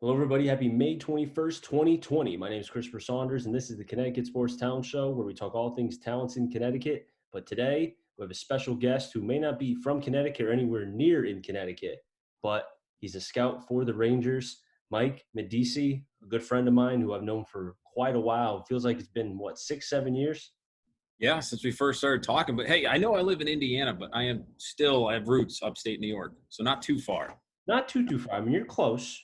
Hello, everybody. Happy May 21st, 2020. My name is Christopher Saunders, and this is the Connecticut Sports Talent Show, where we talk all things talents in Connecticut. But today, we have a special guest who may not be from Connecticut or anywhere near in Connecticut, but he's a scout for the Rangers. Mike Medici, a good friend of mine who I've known for quite a while. It feels like it's been, 6, 7 years? Yeah, since we first started talking. But hey, I know I live in Indiana, but I have roots upstate New York, so not too far. Not too far. I mean, you're close.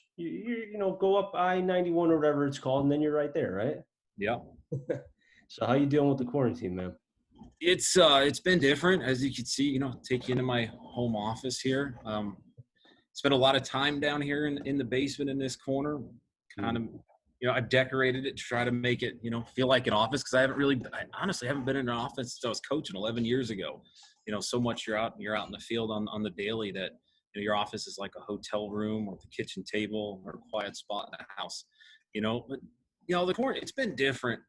Go up I-91 or whatever it's called, and then you're right there, right? Yeah. So how you dealing with the quarantine, man? It's been different, as you can see, take you into my home office here. Spent a lot of time down here in the basement in this corner. Kind of, I've decorated it to try to make it, feel like an office, because I honestly haven't been in an office since I was coaching 11 years ago. So much you're out in the field on the daily that your office is like a hotel room or the kitchen table or a quiet spot in the house. But the corner, it's been different.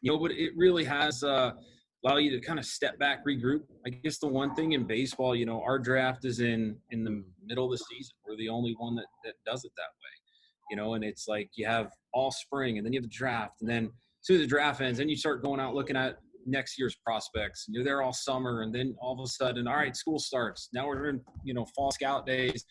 But it really has allow you to kind of step back, regroup. I guess the one thing in baseball, our draft is in the middle of the season. We're the only one that does it that way, and it's like you have all spring and then you have the draft. And then as soon as the draft ends, then you start going out looking at next year's prospects, and you're there all summer. And then all of a sudden, all right, school starts. Now we're in, fall scout days,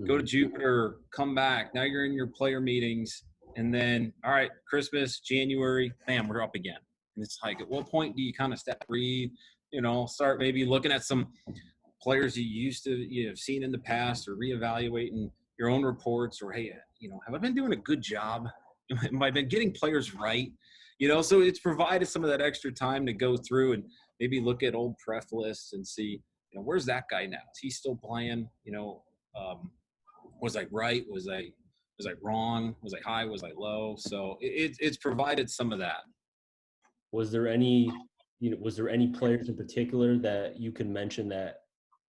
go to Jupiter, come back. Now you're in your player meetings. And then, all right, Christmas, January, bam, we're up again. And it's like, at what point do you kind of step, breathe, start maybe looking at some players you've seen in the past, or reevaluating your own reports, or, hey, have I been doing a good job? Have I been getting players right? So it's provided some of that extra time to go through and maybe look at old pref lists and see, where's that guy now? Is he still playing? Was I right? Was I wrong? Was I high? Was I low? So it's provided some of that. Was there any players in particular that you could mention that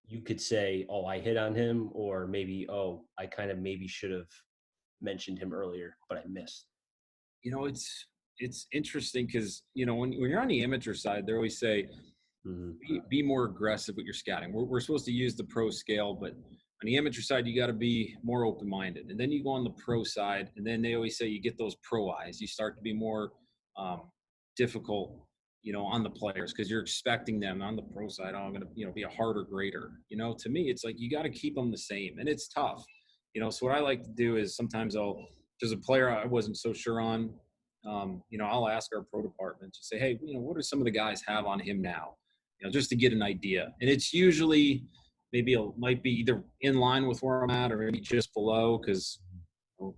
you could say, oh, I hit on him, or maybe, oh, I kind of maybe should have mentioned him earlier, but I missed? It's interesting because, when you're on the amateur side, they always say, be more aggressive with your scouting. We're supposed to use the pro scale, but on the amateur side, you got to be more open-minded. And then you go on the pro side, and then they always say you get those pro eyes. You start to be more difficult, on the players, because you're expecting them on the pro side. Oh, I'm going to, be a harder grader. To me, it's like you got to keep them the same, and it's tough. So what I like to do is sometimes there's a player I wasn't so sure on. I'll ask our pro department to say, hey, what do some of the guys have on him now? Just to get an idea. And it's usually might be either in line with where I'm at or maybe just below, because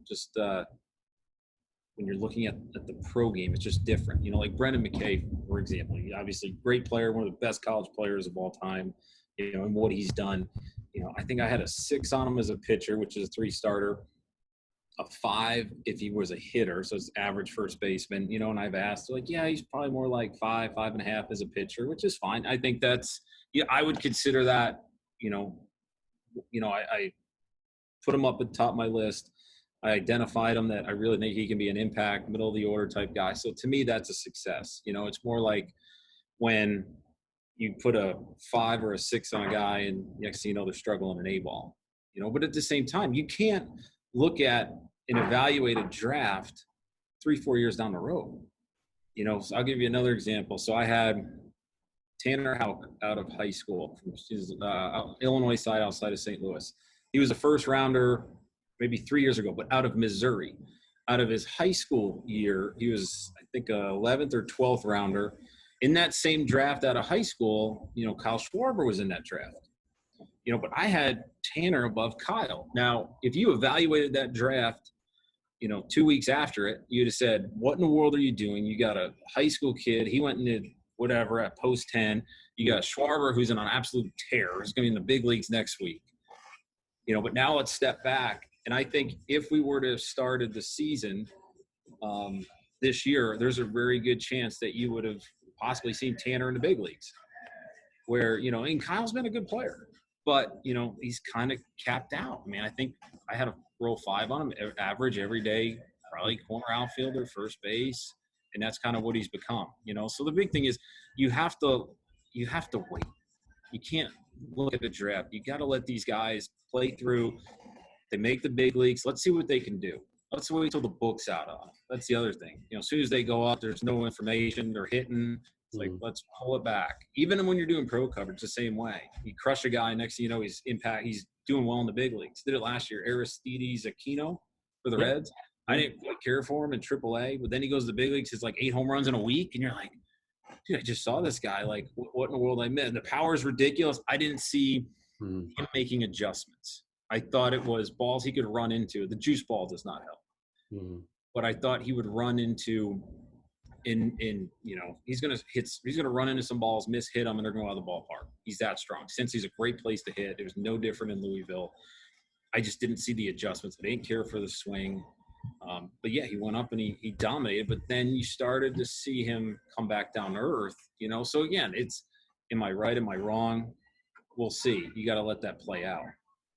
just when you're looking at the pro game, it's just different. Like Brendan McKay, for example, obviously great player, one of the best college players of all time, and what he's done. I think I had a 6 on him as a pitcher, which is a 3-starter, a 5 if he was a hitter, so it's average first baseman, and I've asked, like, yeah, he's probably more like 5, 5.5 as a pitcher, which is fine. I think that's, I would consider that, I put him up at the top of my list. I identified him that I really think he can be an impact, middle of the order type guy. So to me, that's a success. It's more like when you put a 5 or a 6 on a guy and next thing you know, they're struggling an A-ball, but at the same time, you can't look at an evaluated draft 3-4 years down the road. So I'll give you another example. So I had Tanner Houck out of high school, from Illinois side outside of St. Louis. He was a first rounder maybe 3 years ago, but out of Missouri. Out of his high school year, he was, I think, 11th or 12th rounder. In that same draft out of high school, Kyle Schwarber was in that draft. But I had Tanner above Kyle. Now, if you evaluated that draft, 2 weeks after it, you'd have said, what in the world are you doing? You got a high school kid. He went into whatever at post 10. You got Schwarber, who's on an absolute tear. He's going to be in the big leagues next week. But now let's step back. And I think if we were to have started the season this year, there's a very good chance that you would have possibly seen Tanner in the big leagues, where, and Kyle's been a good player, but, he's kind of capped out. I mean, I think I had a roll 5 on him, average every day, probably corner outfielder, first base. And that's kind of what he's become, So the big thing is you have to wait. You can't look at the draft. You got to let these guys play through. They make the big leagues. Let's see what they can do. let's wait till the book's out on it. That's the other thing. As soon as they go up, there's no information. They're hitting. It's like, Mm. let's pull it back. Even when you're doing pro coverage, the same way. You crush a guy, next thing you know, he's doing well in the big leagues. Did it last year. Aristides Aquino for the Yeah. Reds. I Yeah. didn't quite care for him in AAA, but then he goes to the big leagues. It's like 8 home runs in a week, and you're like, dude, I just saw this guy. Like, what in the world I missed? The power is ridiculous. I didn't see Mm. him making adjustments. I thought it was balls he could run into. The juice ball does not help, Mm. but I thought he would run into he's gonna run into some balls, miss hit them, and they're going out of the ballpark. He's that strong. Since he's a great place to hit, it was no different in Louisville. I just didn't see the adjustments. I didn't care for the swing. But yeah, he went up and he dominated. But then you started to see him come back down to earth. So again, it's, am I right? Am I wrong? We'll see. You got to let that play out.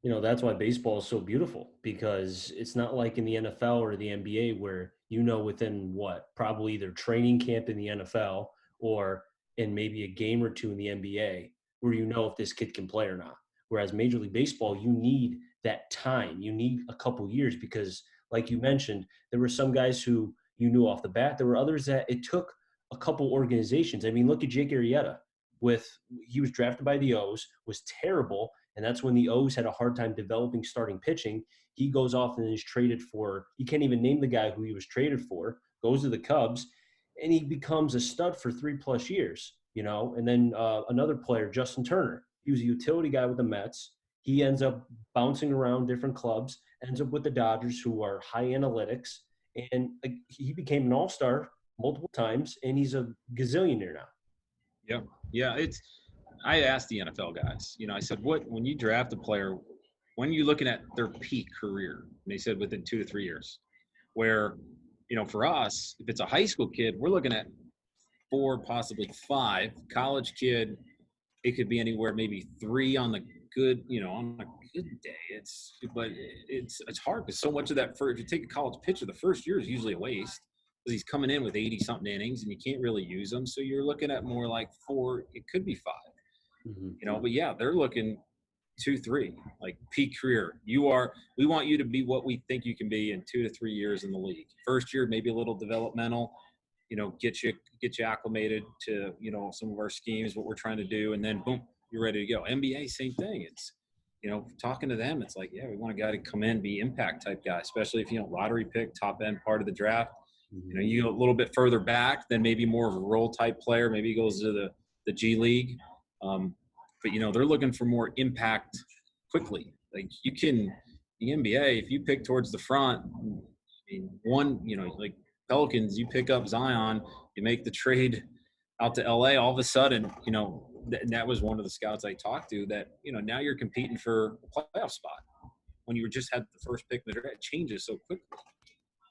That's why baseball is so beautiful, because it's not like in the NFL or the NBA where within probably either training camp in the NFL or in maybe a game or two in the NBA where if this kid can play or not. Whereas Major League Baseball, you need that time. You need a couple years because, like you mentioned, there were some guys who you knew off the bat. There were others that it took a couple organizations. I mean, look at Jake Arrieta. He was drafted by the O's, was terrible, and that's when the O's had a hard time developing starting pitching. He goes off and is traded for, you can't even name the guy who he was traded for, goes to the Cubs, and he becomes a stud for 3+ years, And then another player, Justin Turner, he was a utility guy with the Mets. He ends up bouncing around different clubs, ends up with the Dodgers, who are high analytics, and he became an all-star multiple times, and he's a gazillionaire now. Yeah. Yeah. I asked the NFL guys, I said, when you draft a player, when are you looking at their peak career? And they said within 2 to 3 years. Where, for us, if it's a high school kid, we're looking at 4, possibly 5. College kid, it could be anywhere, maybe 3 on the good, on a good day. It's hard because so much of that, if you take a college pitcher, the first year is usually a waste because he's coming in with 80 something innings and you can't really use them. So you're looking at more like 4, it could be 5, but yeah, they're looking 2, 3, like peak career. We want you to be what we think you can be in 2 to 3 years in the league. First year, maybe a little developmental, get you acclimated to, some of our schemes, what we're trying to do. And then boom, you're ready to go. NBA, same thing. It's, talking to them, it's like, yeah, we want a guy to come in, be impact type guy, especially if, lottery pick, top end part of the draft. You go a little bit further back, then maybe more of a role type player. Maybe he goes to the G League. But, they're looking for more impact quickly. Like the NBA, if you pick towards the front, like Pelicans, you pick up Zion, you make the trade out to LA, all of a sudden, that was one of the scouts I talked to that, now you're competing for a playoff spot when you just had the first pick in the draft. It changes so quickly.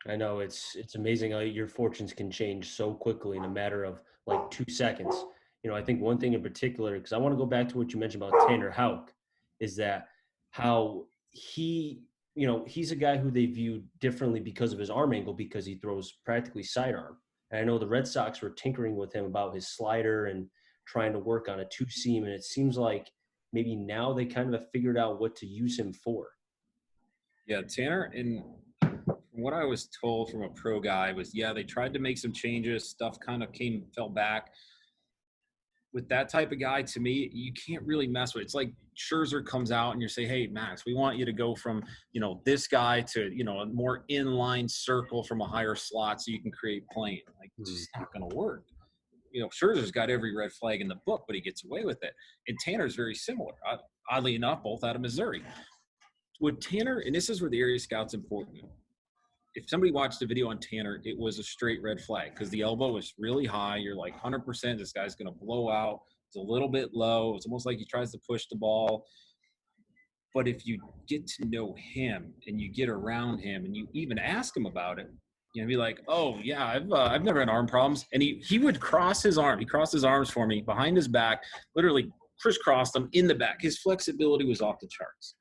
I know it's amazing how your fortunes can change so quickly in a matter of like 2 seconds. I think one thing in particular, because I want to go back to what you mentioned about Tanner Houck, is that how he's a guy who they view differently because of his arm angle, because he throws practically sidearm. And I know the Red Sox were tinkering with him about his slider and trying to work on a 2-seam, and it seems like maybe now they kind of have figured out what to use him for. Yeah, Tanner, and what I was told from a pro guy was, yeah, they tried to make some changes. Stuff kind of fell back. With that type of guy, to me, you can't really mess with it. It's like Scherzer comes out and you say, hey, Max, we want you to go from, this guy to, a more inline circle from a higher slot so you can create plane. Like, it's just not going to work. Scherzer's got every red flag in the book, but he gets away with it. And Tanner's very similar. Oddly enough, both out of Missouri. With Tanner, and this is where the area scout's important. If somebody watched the video on Tanner, it was a straight red flag because the elbow was really high. You're like 100%, this guy's going to blow out. It's a little bit low. It's almost like he tries to push the ball. But if you get to know him and you get around him and you even ask him about it, be like, oh yeah, I've never had arm problems. And he would cross his arm. He crossed his arms for me behind his back, literally crisscrossed them in the back. His flexibility was off the charts.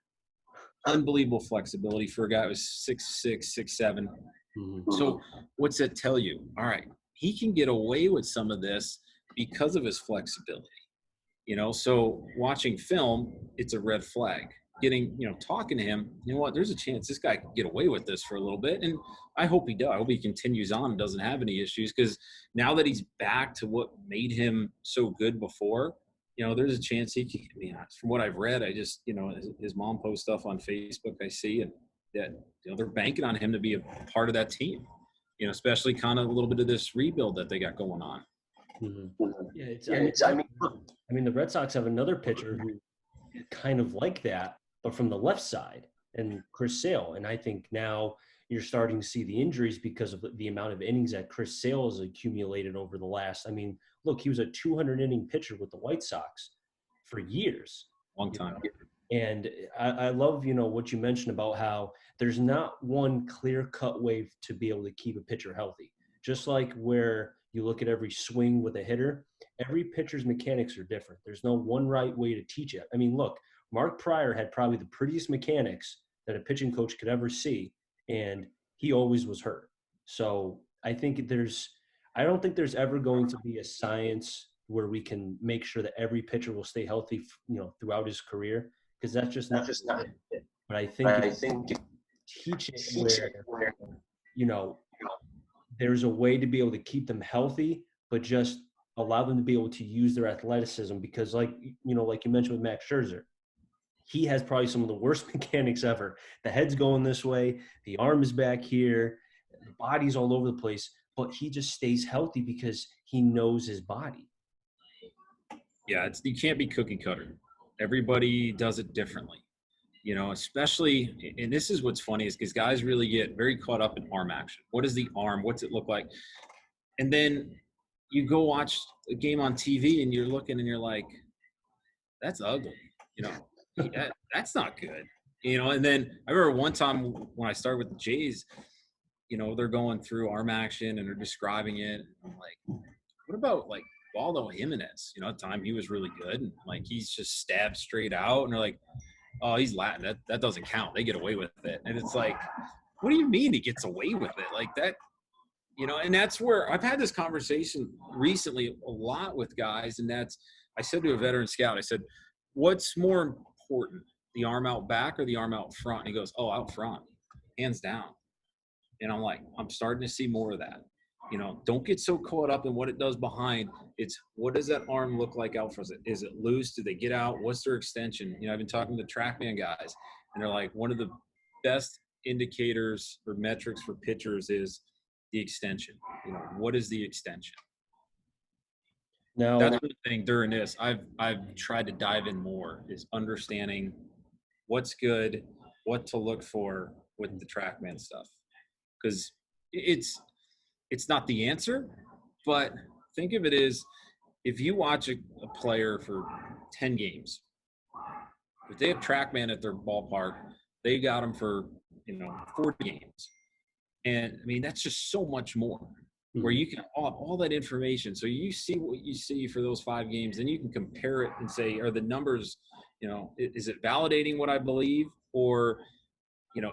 Unbelievable flexibility for a guy who was 6'6", 6'7". So what's that tell you? All right, he can get away with some of this because of his flexibility. So watching film, it's a red flag. getting, talking to him, you know what, there's a chance this guy could get away with this for a little bit. And I hope he does. I hope he continues on and doesn't have any issues, because now that he's back to what made him so good before, there's a chance he can, from what I've read, I just, his mom posts stuff on Facebook I see, and that, they're banking on him to be a part of that team, especially kind of a little bit of this rebuild that they got going on. Mhm. Yeah, I mean, the Red Sox have another pitcher who is kind of like that, but from the left side, and Chris Sale. And I think now you're starting to see the injuries because of the amount of innings that Chris Sale has accumulated over the last. I mean, look, he was a 200 inning pitcher with the White Sox for years. Long You time. know? And I love, what you mentioned about how there's not one clear cut way to be able to keep a pitcher healthy. Just like where you look at every swing with a hitter, every pitcher's mechanics are different. There's no one right way to teach it. I mean, look, Mark Pryor had probably the prettiest mechanics that a pitching coach could ever see, and he always was hurt. So I don't think there's ever going to be a science where we can make sure that every pitcher will stay healthy, throughout his career, because that's just not. But I think if you teach it where, you know, there's a way to be able to keep them healthy, but just allow them to be able to use their athleticism. Because, like like you mentioned with Max Scherzer, he has probably some of the worst mechanics ever. The head's going this way, the arm is back here, the body's all over the place, but he just stays healthy because he knows his body. Yeah, you can't be cookie cutter. Everybody does it differently. Especially, and this is what's funny, is because guys really get very caught up in arm action. What is the arm? What's it look like? And then you go watch a game on TV and you're looking and you're like, that's ugly. That's not good. And then I remember one time when I started with the Jays, they're going through arm action and they're describing it. I'm like, what about like Waldo Jimenez? At the time he was really good, and like he's just stabbed straight out, and they're like, oh, he's Latin. That doesn't count. They get away with it. And it's like, what do you mean he gets away with it? Like that, and that's where I've had this conversation recently a lot with guys. And I said to a veteran scout, I said, what's more important, the arm out back or the arm out front? And he goes, oh, out front, hands down. And I'm like, I'm starting to see more of that. Don't get so caught up in what it does behind. It's what does that arm look like out front? Is it loose? Do they get out? What's their extension? I've been talking to TrackMan guys, and they're like, one of the best indicators or metrics for pitchers is the extension. What is the extension? Now, That's one thing during this I've tried to dive in more, is understanding what's good, what to look for with the TrackMan stuff, because it's not the answer, but think of it as, if you watch a player for 10 games, if they have TrackMan at their ballpark, they got them for 40 games. And I mean, that's just so much more, where you can all that information. So you see what you see for those 5 games, then you can compare it and say, are the numbers, is it validating what I believe, or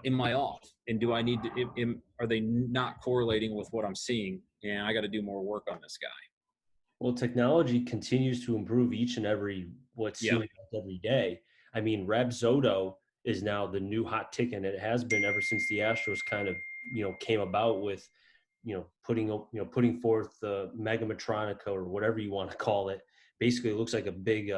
am I off? And do I need to, are they not correlating with what I'm seeing? And I got to do more work on this guy. well, technology continues to improve each and every Yeah. every day. I mean, Rabzodo is now the new hot ticket, and it has been ever since the Astros kind of came about with putting forth the Megametronica, or whatever you want to call it. Basically, it looks like a big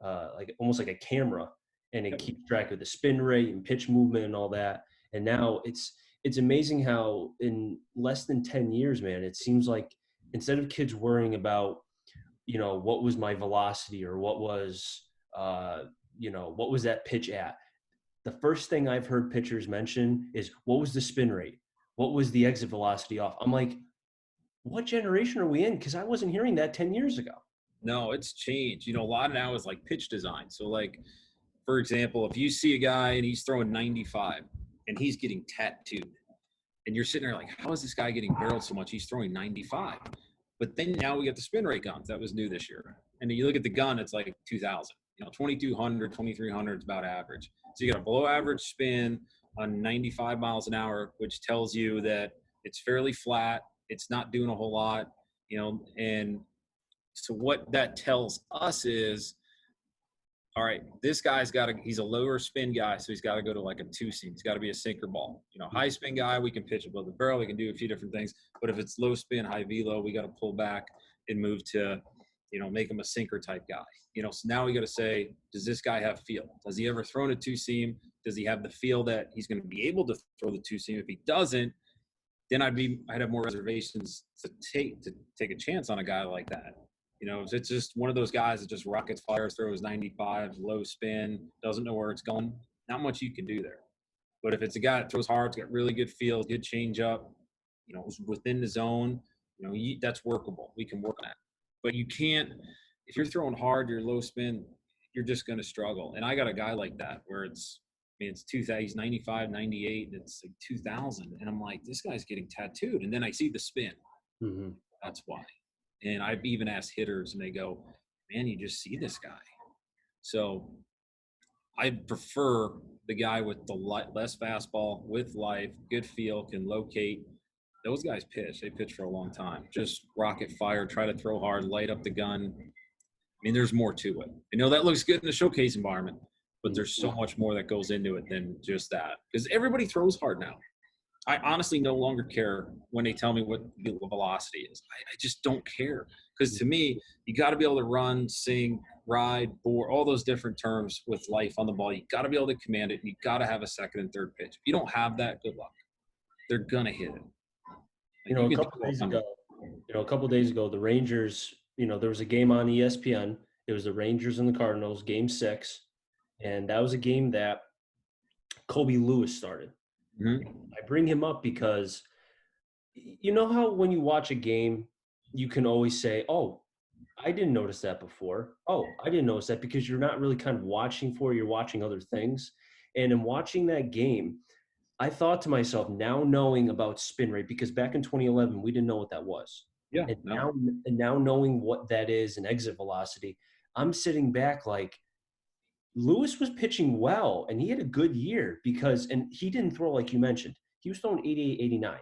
like almost like a camera, and it keeps track of the spin rate and pitch movement and all that. And now it's amazing how in less than 10 years, man, it seems like instead of kids worrying about, what was my velocity, or what was, what was that pitch at? The first thing I've heard pitchers mention is, what was the spin rate? What was the exit velocity off? I'm like, what generation are we in? Because I wasn't hearing that 10 years ago. No, it's changed. A lot of now is like pitch design. So like, for example, if you see a guy and he's throwing 95 and he's getting tattooed, and you're sitting there like, how is this guy getting barreled so much? He's throwing 95. But then now we got the spin rate guns. That was new this year. And then you look at the gun, it's like 2,000. 2,200, 2,300 is about average. So you got a below average spin on 95 miles an hour, which tells you that it's fairly flat. It's not doing a whole lot, and so what that tells us is all right, this guy's he's a lower spin guy, so he's got to go to like a two seam. He's got to be a sinker ball. High spin guy, we can pitch above the barrel. We can do a few different things. But if it's low spin, high velo, we got to pull back and move to, make him a sinker type guy. So now we got to say, does this guy have feel? Does he ever thrown a two seam? Does he have the feel that he's going to be able to throw the two seam? If he doesn't, then I'd have more reservations to take a chance on a guy like that. If it's just one of those guys that just rockets fire, throws 95, low spin, doesn't know where it's going, not much you can do there. But if it's a guy that throws hard, it's got really good feel, good change up, within the zone, that's workable. We can work on that. But you can't, if you're throwing hard, you're low spin, you're just going to struggle. And I got a guy like that where it's 2000, he's 95, 98, and it's like 2000. And I'm like, this guy's getting tattooed. And then I see the spin. Mm-hmm. That's why. And I've even asked hitters, and they go, man, you just see this guy. So I prefer the guy with the less fastball, with life, good feel, can locate. Those guys pitch. They pitch for a long time. Just rocket fire, try to throw hard, light up the gun. There's more to it. That looks good in the showcase environment, but there's so much more that goes into it than just that. Because everybody throws hard now. I honestly no longer care when they tell me what the velocity is. I just don't care. Because to me, you got to be able to run, sing, ride, bore, all those different terms with life on the ball. You got to be able to command it. And you got to have a second and third pitch. If you don't have that, good luck. They're going to hit it. A couple days ago, the Rangers, there was a game on ESPN. It was the Rangers and the Cardinals, game 6. And that was a game that Kobe Lewis started. Mm-hmm. I bring him up because you know how when you watch a game, you can always say, oh, I didn't notice that before. Oh, I didn't notice that, because you're not really kind of watching for it. You're watching other things. And in watching that game, I thought to myself, now knowing about spin rate, because back in 2011, we didn't know what that was. Yeah. And now knowing what that is and exit velocity, I'm sitting back like, Lewis was pitching well, and he had a good year and he didn't throw like you mentioned. He was throwing 88, 89.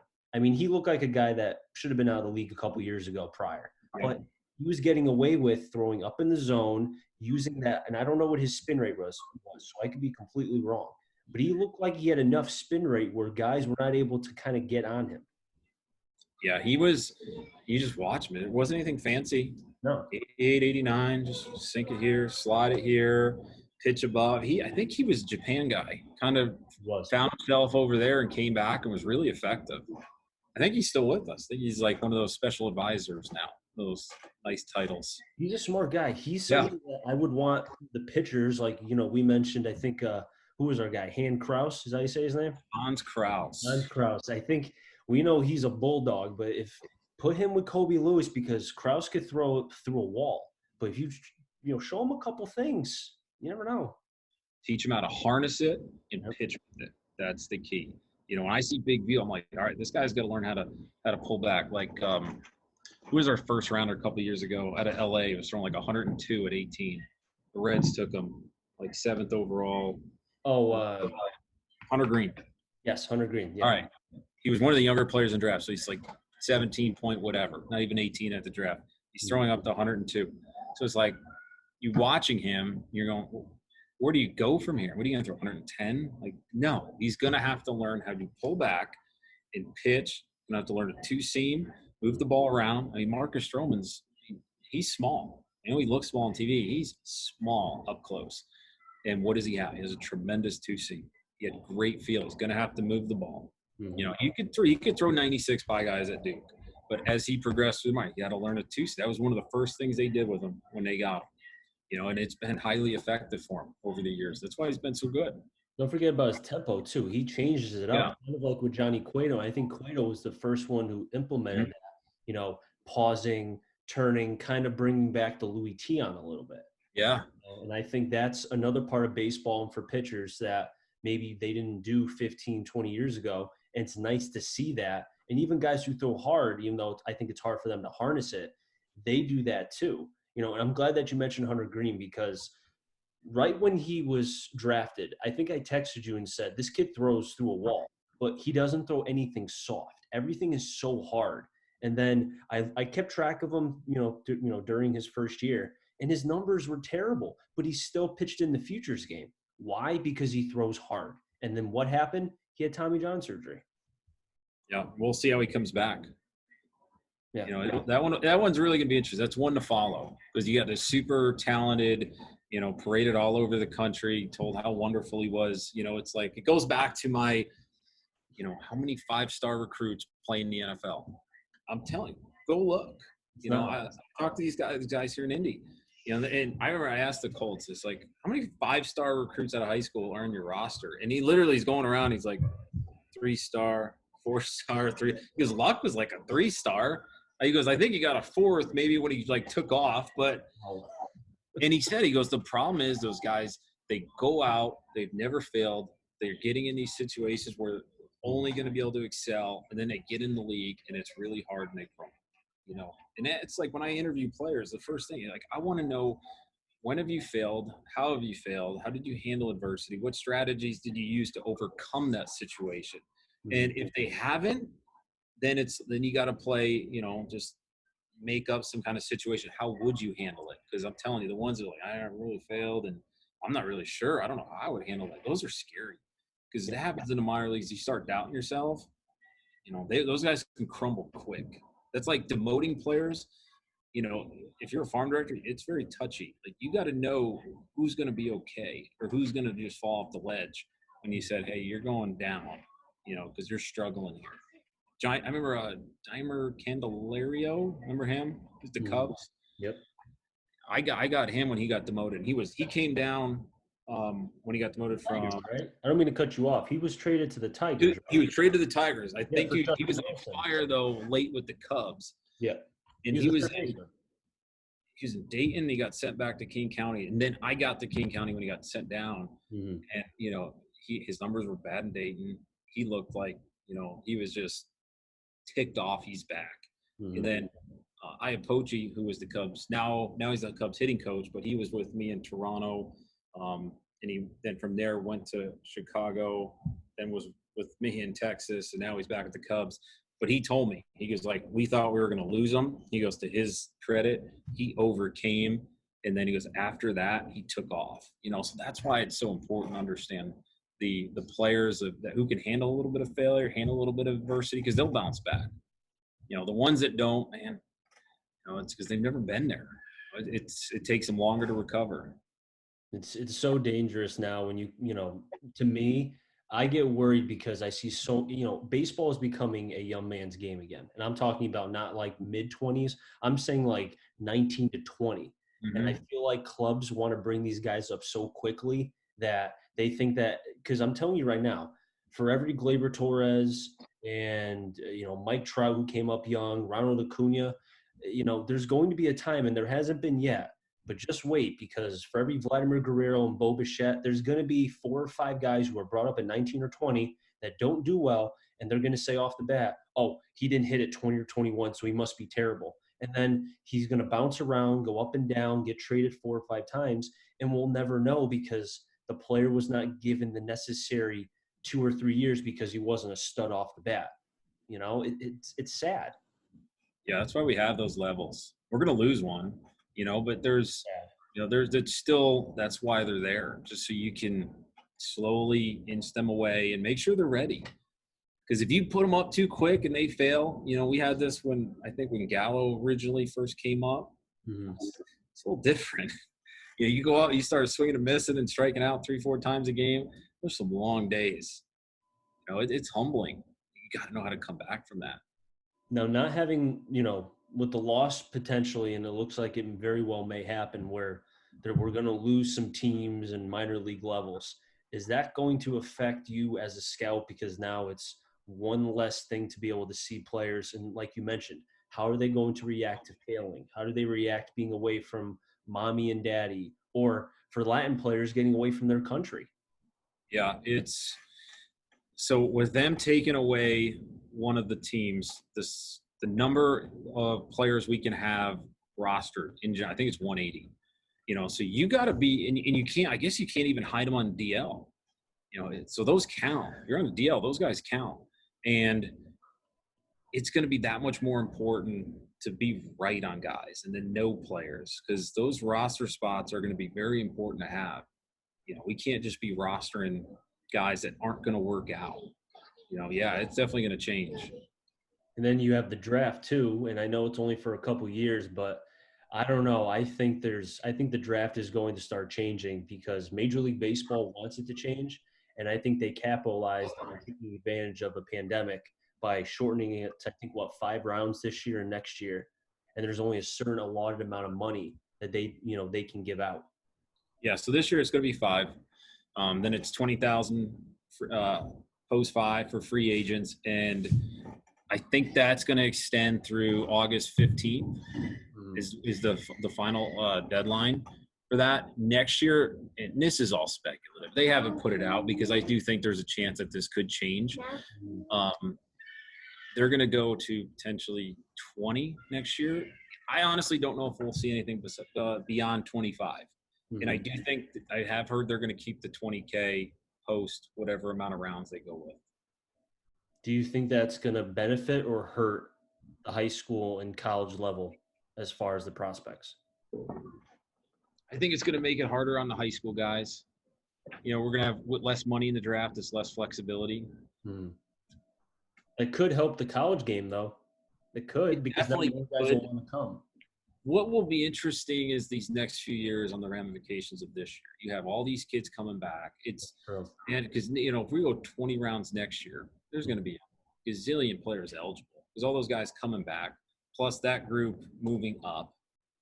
He looked like a guy that should have been out of the league a couple years ago prior. Yeah. But he was getting away with throwing up in the zone, using that. And I don't know what his spin rate was, so I could be completely wrong. But he looked like he had enough spin rate where guys were not able to kind of get on him. Yeah, you just watch him. It wasn't anything fancy. No. 88, 89, just sink it here, slide it here, pitch above. I think he was a Japan guy. Kind of found himself over there and came back and was really effective. I think he's still with us. I think he's like one of those special advisors now. Those nice titles. He's a smart guy. He's somebody that I would want the pitchers, like, we mentioned, I think, who was our guy? Hans Kraus, is that how you say his name? Hans Kraus. Hans Kraus. I think we know he's a bulldog, but put him with Kobe Lewis, because Kraus could throw through a wall. But if you show him a couple things, you never know. Teach him how to harness it and pitch with it. That's the key. When I see big view, I'm like, all right, this guy's got to learn how to pull back. Like, who was our first rounder a couple of years ago out of LA? He was throwing like 102 at 18. The Reds took him like 7th overall. Oh, Hunter Green. Yes, Hunter Green. Yeah. All right. He was one of the younger players in draft, so he's like 17 point whatever, not even 18 at the draft. He's throwing up to 102. So it's like you watching him, you're going, where do you go from here? What are you going to throw, 110? Like, no. He's going to have to learn how to pull back and pitch. He's going to have to learn a two-seam, move the ball around. Marcus Stroman's he's small. He looks small on TV. He's small up close. And what does he have? He has a tremendous two-seam. He had great feel. He's going to have to move the ball. Mm-hmm. He could throw 96 by guys at Duke, but as he progressed through he had to learn a two-seam. That was one of the first things they did with him when they got him. And it's been highly effective for him over the years. That's why he's been so good. Don't forget about his tempo too. He changes it up, kind of like with Johnny Cueto. I think Cueto was the first one who implemented that. Pausing, turning, kind of bringing back the Louis T on a little bit. Yeah. And I think that's another part of baseball and for pitchers that maybe they didn't do 15, 20 years ago. And it's nice to see that. And even guys who throw hard, even though I think it's hard for them to harness it, they do that too. And I'm glad that you mentioned Hunter Green, because right when he was drafted, I think I texted you and said, this kid throws through a wall, but he doesn't throw anything soft. Everything is so hard. And then I kept track of him, during his first year. and his numbers were terrible, but he still pitched in the futures game. Why? Because he throws hard. And then what happened? He had Tommy John surgery. Yeah, we'll see how he comes back. Yeah. You know, that one's really gonna be interesting. That's one to follow because you got this super talented, you know, paraded all over the country, told how wonderful he was. You know, it's like it goes back to my, you know, how many 5-star recruits play in the NFL? I'm telling you, go look. You know, I talk to these guys here in Indy. You know, and I remember I asked the Colts, it's like, how many 5-star recruits out of high school are in your roster? And he literally is going around. He's like, 3-star, 4-star, 3. Because Luck was like a 3-star. He goes, I think he got a 4th maybe when he like took off, but and he said, he goes, the problem is those guys, they go out, they've never failed, they're getting in these situations where they're only going to be able to excel, and then they get in the league and it's really hard and they crumble. You know, and it's like when I interview players, the first thing, like, I want to know, when have you failed? How have you failed? How did you handle adversity? What strategies did you use to overcome that situation? And if they haven't, then you got to play, you know, just make up some kind of situation. How would you handle it? Because I'm telling you, the ones that are like, I really failed and I'm not really sure, I don't know how I would handle that. Those are scary because it happens in the minor leagues. You start doubting yourself. You know, those guys can crumble quick. That's like demoting players. You know, if you're a farm director, it's very touchy. Like, you got to know who's going to be okay or who's going to just fall off the ledge when you said, hey, you're going down, you know, because you're struggling here. I remember Dimer Candelario. Remember him? He's the Cubs. Yep. I got him when he got demoted. He came down when he got demoted from. Tigers, right? I don't mean to cut you off. He was traded to the Tigers. He was traded to the Tigers. I think for he Justin was on Wilson. fire though late with the Cubs. Yeah. And he was in Dayton. He got sent back to King County, and then I got to King County when he got sent down. Mm-hmm. And you know, his numbers were bad in Dayton. He looked like, you know, he was just ticked off. He's back. Mm-hmm. And then I had Pochi, who was the Cubs. Now he's the Cubs hitting coach, but he was with me in Toronto. And he then from there went to Chicago, then was with me in Texas, and now he's back at the Cubs. But he told me, he goes, like, we thought we were going to lose him. He goes, to his credit, he overcame. And then he goes, after that, he took off. You know, so that's why it's so important to understand the players that who can handle a little bit of failure, handle a little bit of adversity, because they'll bounce back. You know, the ones that don't, man, you know, it's because they've never been there. It takes them longer to recover. It's so dangerous now when you know, to me, I get worried because I see so, you know, baseball is becoming a young man's game again. And I'm talking about not like mid-20s. I'm saying like 19 to 20. Mm-hmm. And I feel like clubs want to bring these guys up so quickly that they think that, because I'm telling you right now, for every Gleyber Torres and, you know, Mike Trout who came up young, Ronald Acuna, you know, there's going to be a time, and there hasn't been yet, but just wait, because for every Vladimir Guerrero and Bo Bichette, there's going to be 4 or 5 guys who are brought up at 19 or 20 that don't do well, and they're going to say off the bat, oh, he didn't hit at 20 or 21, so he must be terrible. And then he's going to bounce around, go up and down, get traded 4 or 5 times, and we'll never know because the player was not given the necessary 2 or 3 years because he wasn't a stud off the bat. You know, it's sad. Yeah, that's why we have those levels. We're going to lose one. You know, but there's, you know, it's still, that's why they're there, just so you can slowly inch them away and make sure they're ready. Because if you put them up too quick and they fail, you know, we had this when Gallo originally first came up. Mm-hmm. It's a little different. You know, you go out, you start swinging and missing and striking out 3-4 times a game. There's some long days. You know, it's humbling. You got to know how to come back from that. Now, not having, you know, with the loss potentially, and it looks like it very well may happen, where we're going to lose some teams in minor league levels. Is that going to affect you as a scout? Because now it's one less thing to be able to see players. And like you mentioned, how are they going to react to failing? How do they react being away from mommy and daddy, or for Latin players getting away from their country? Yeah, it's so with them taking away one of the teams, the number of players we can have rostered I think it's 180. You know, so you got to be, and you can't. I guess you can't even hide them on DL. You know, so those count. You're on the DL; those guys count, and it's going to be that much more important to be right on guys and then know players, because those roster spots are going to be very important to have. We can't just be rostering guys that aren't going to work out. Yeah, it's definitely going to change. And then you have the draft too, and I know it's only for a couple years, but I don't know. I think the draft is going to start changing because Major League Baseball wants it to change, and I think they capitalized on taking advantage of a pandemic by shortening it to, I think, what, 5 rounds this year and next year, and there's only a certain allotted amount of money that they can give out. Yeah, so this year it's going to be 5. Then it's 20,000 for post 5 for free agents, and I think that's going to extend through August 15th. Is the final deadline for that next year. And this is all speculative. They haven't put it out because I do think there's a chance that this could change. They're going to go to potentially 20 next year. I honestly don't know if we'll see anything beyond 25. And I do think I have heard they're going to keep the 20K post whatever amount of rounds they go with. Do you think that's going to benefit or hurt the high school and college level as far as the prospects? I think it's going to make it harder on the high school guys. We're going to have less money in the draft. It's less flexibility. It could help the college game, though. It could, because now more guys will want to come. What will be interesting is these next few years on the ramifications of this year. You have all these kids coming back. And because if we go 20 rounds next year, there's going to be a gazillion players eligible because all those guys coming back, plus that group moving up.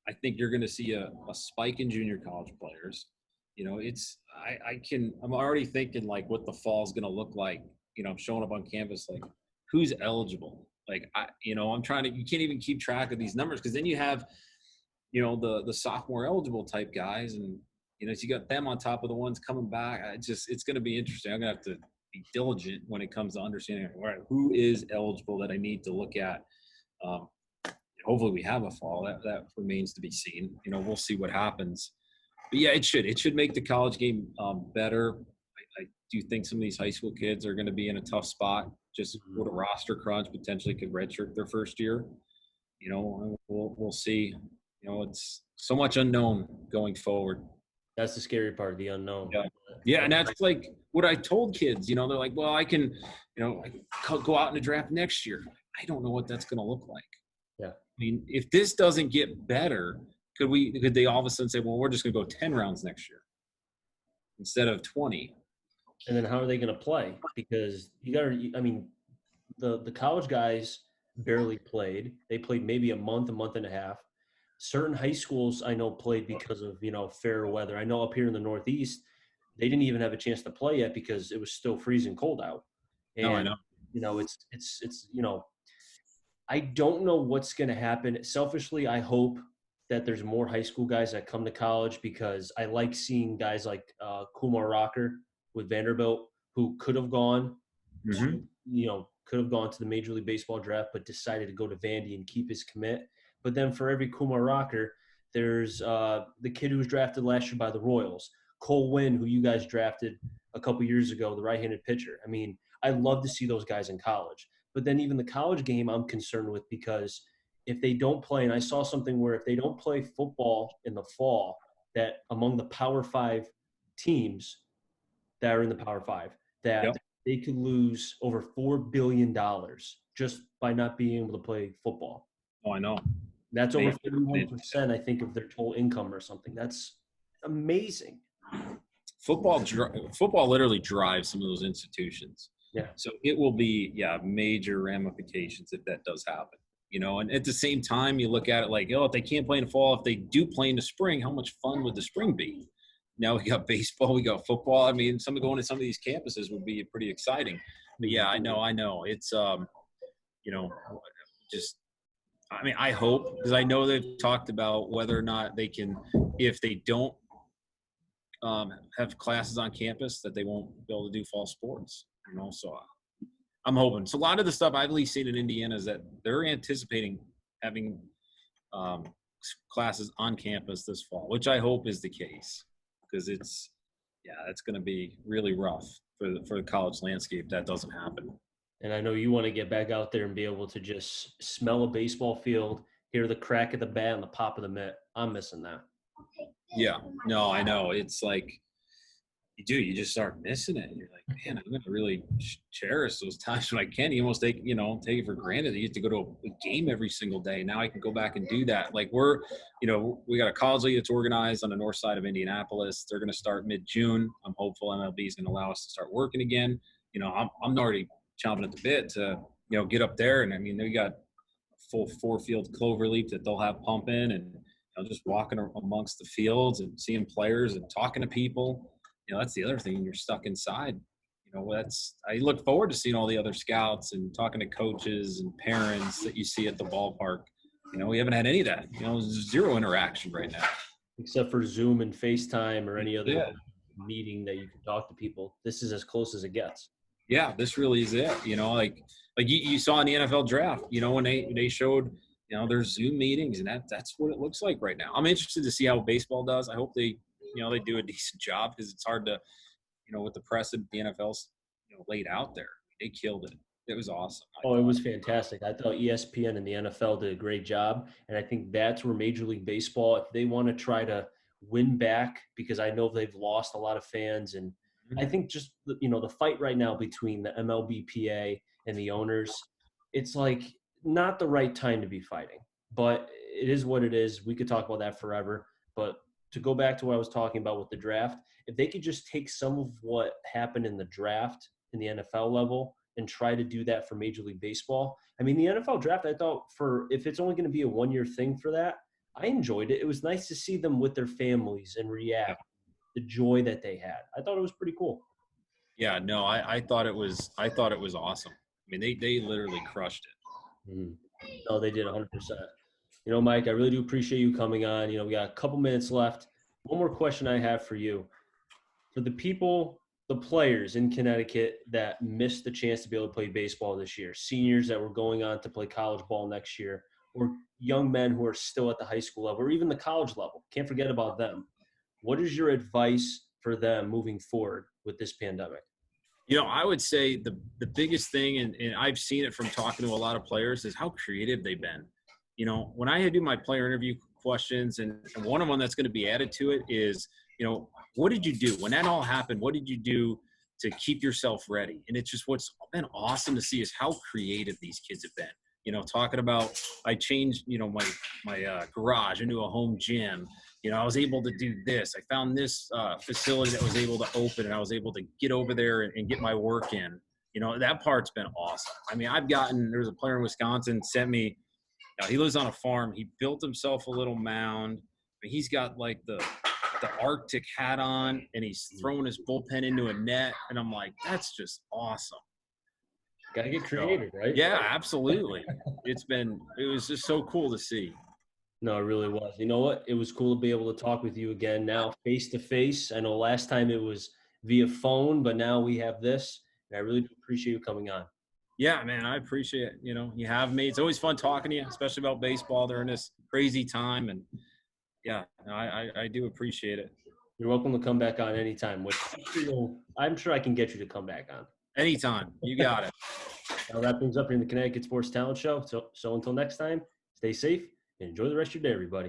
I think you're going to see a spike in junior college players. I'm already thinking like what the fall is going to look like. I'm showing up on campus like who's eligible. Like I'm trying to. You can't even keep track of these numbers because then you have, the sophomore eligible type guys, and so you got them on top of the ones coming back. It's going to be interesting. I'm going to have to be diligent when it comes to understanding who is eligible that I need to look at. Hopefully we have a fall. That remains to be seen. We'll see what happens. But yeah, it should make the college game better. I do think some of these high school kids are going to be in a tough spot. Just with a roster crunch, potentially could redshirt their first year. We'll see. It's so much unknown going forward. That's the scary part, the unknown. Yeah, and that's like what I told kids. They're like, well, I can, go out in the draft next year. I don't know what that's going to look like. Yeah. I mean, if this doesn't get better, could they all of a sudden say, well, we're just going to go 10 rounds next year instead of 20? And then how are they going to play? Because the college guys barely played. They played maybe a month and a half. Certain high schools I know played because of, fair weather. I know up here in the Northeast, they didn't even have a chance to play yet because it was still freezing cold out. And, I know. I don't know what's going to happen. Selfishly, I hope that there's more high school guys that come to college because I like seeing guys like Kumar Rocker with Vanderbilt who could have gone to, could have gone to the Major League Baseball draft, but decided to go to Vandy and keep his commit. But then for every Kumar Rocker, there's the kid who was drafted last year by the Royals, Cole Winn, who you guys drafted a couple years ago, the right-handed pitcher. I mean, I love to see those guys in college. But then even the college game I'm concerned with because if they don't play, and I saw something where if they don't play football in the fall, that among the Power 5 teams that are in the Power 5, that they could lose over $4 billion just by not being able to play football. Oh, I know. That's over 31%, I think, of their total income or something. That's amazing. Football literally drives some of those institutions. Yeah. So it will be, major ramifications if that does happen. And at the same time, you look at it like, if they can't play in the fall, if they do play in the spring, how much fun would the spring be? Now we got baseball, we got football. I mean, going to some of these campuses would be pretty exciting. But yeah, I know. It's, I hope, because I know they've talked about whether or not they can, if they don't have classes on campus, that they won't be able to do fall sports. So I'm hoping. So a lot of the stuff I've at least seen in Indiana is that they're anticipating having classes on campus this fall, which I hope is the case, because it's going to be really rough for the college landscape if that doesn't happen. And I know you want to get back out there and be able to just smell a baseball field hear the crack of the bat and the pop of the mitt. I'm missing that. Yeah. No, I know. It's like you do. You just start missing it. You're like, man, I'm gonna really cherish those times when I can. You almost take it for granted. You get to go to a game every single day. Now I can go back and do that. Like we got a college league that's organized on the north side of Indianapolis. They're gonna start mid-June. I'm hopeful MLB is gonna allow us to start working again. I'm already chomping at the bit to get up there. And I mean, they got full four-field clover leaf that they'll have pumping, and just walking amongst the fields and seeing players and talking to people. That's the other thing. You're stuck inside. I look forward to seeing all the other scouts and talking to coaches and parents that you see at the ballpark. We haven't had any of that. Zero interaction right now. Except for Zoom and FaceTime or any other Yeah. meeting that you can talk to people. This is as close as it gets. Yeah, this really is it. Like you saw in the NFL draft, when they showed, their Zoom meetings, and that's what it looks like right now. I'm interested to see how baseball does. I hope they do a decent job, because it's hard to, with the precedent the NFL's, laid out there. They killed it. It was awesome. Oh, it was fantastic. I thought ESPN and the NFL did a great job. And I think that's where Major League Baseball, if they want to try to win back, because I know they've lost a lot of fans. And I think just, the fight right now between the MLBPA and the owners, it's like not the right time to be fighting. But it is what it is. We could talk about that forever. But to go back to what I was talking about with the draft, if they could just take some of what happened in the draft in the NFL level and try to do that for Major League Baseball. I mean, the NFL draft, I thought, if it's only going to be a one-year thing for that, I enjoyed it. It was nice to see them with their families and react, the joy that they had. I thought it was pretty cool. Yeah, no, I thought it was awesome. I mean, they literally crushed it. Mm-hmm. No, they did 100%. Mike, I really do appreciate you coming on. We got a couple minutes left. One more question I have for you. For the players in Connecticut that missed the chance to be able to play baseball this year, seniors that were going on to play college ball next year, or young men who are still at the high school level, or even the college level, can't forget about them. What is your advice for them moving forward with this pandemic? I would say the biggest thing, and I've seen it from talking to a lot of players, is how creative they've been. When I do my player interview questions, and one of them that's going to be added to it is, what did you do when that all happened? What did you do to keep yourself ready? And it's just what's been awesome to see is how creative these kids have been. Talking about, I changed, my garage into a home gym. I was able to do this. I found this facility that was able to open, and I was able to get over there and get my work in. That part's been awesome. I mean, there's a player in Wisconsin sent me, he lives on a farm. He built himself a little mound. He's got like the Arctic hat on, and he's throwing his bullpen into a net. And I'm like, that's just awesome. Gotta get creative, right? Yeah, absolutely. It was just so cool to see. No, it really was. You know what? It was cool to be able to talk with you again now face to face. I know last time it was via phone, but now we have this. And I really do appreciate you coming on. Yeah, man, I appreciate it. You have me. It's always fun talking to you, especially about baseball during this crazy time. And yeah, I do appreciate it. You're welcome to come back on anytime. Which I'm sure I can get you to come back on. Anytime. You got it. I'll wrap things up here in the Connecticut Sports Talent Show. So until next time, stay safe and enjoy the rest of your day, everybody.